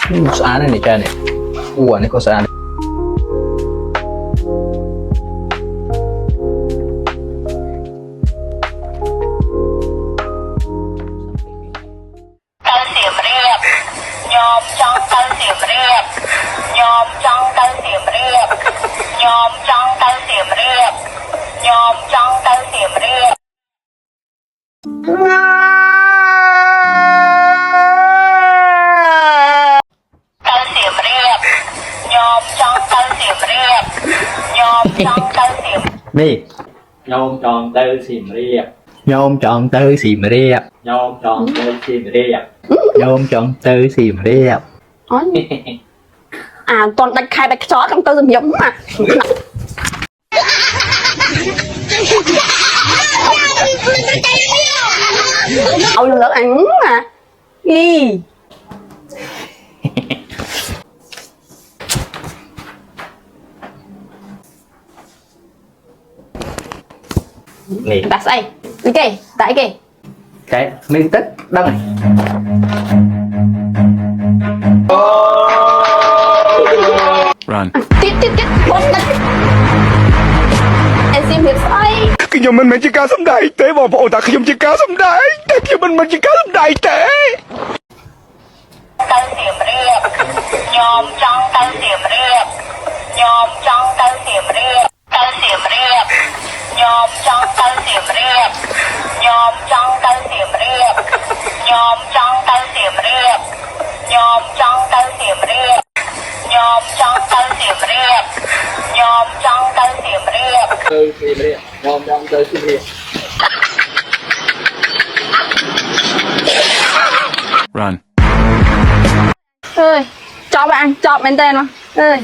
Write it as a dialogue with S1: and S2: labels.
S1: สะอาดนี่จ้าเนี่ยอ้วนนี่ก็สะอาด
S2: เกาเสียมเรียบยอมจองเกาเสียมเรียบยอมจองเกาเสียมเรียบยอมจองเกาเสียมเรียบยอมจองเกาเสียมเรียบเกาเสียมเรียบยอมจองเกาเสียมเรียบยอมจองเกาเสียม
S1: นี่
S3: โยมจองเตอร์สิมเรียบ
S1: โยมจองเตอร์สีมเรียบ
S3: โยมจองเตอร์สิมเรียบ
S1: โยมจองเตอร์สีมเรียบ
S4: ตอนดักใครดักchó trong tư dùm giống mà ôi lần lượt ăn mà đi
S1: นี่
S4: đặt say đi kì tại kì
S1: ใช้มีtích đăng
S5: Run.
S4: tít tít tít bột đặt em xin việc say
S6: ខ្ញុំមិនមែនជាការសម្ដែងទេបងប្អូនតែខ្ញុំជាការសម្ដែងតែខ្ញុំមិនមែនជាការសម្ដែងទេ
S2: เกาเสียมเรียบยอมจองเกาเสียมเรียบยอมจองเกาเสียมเรียบเกาเสียมเรียบยอมจองเกาเสียมเรียบยอมจองเกาเสียมเรียบยอมจองเกาเสียมเรียบยอมจองเกาเสียมเรียบยอมจองเกาเสียมเรียบยอมจองเกาเสียมเรียบ
S3: เตอร์สิมเรียบโยมจองเตอร์สิมเรียบ
S5: Run.
S4: ơi cho bạn cho bên tên mà ơi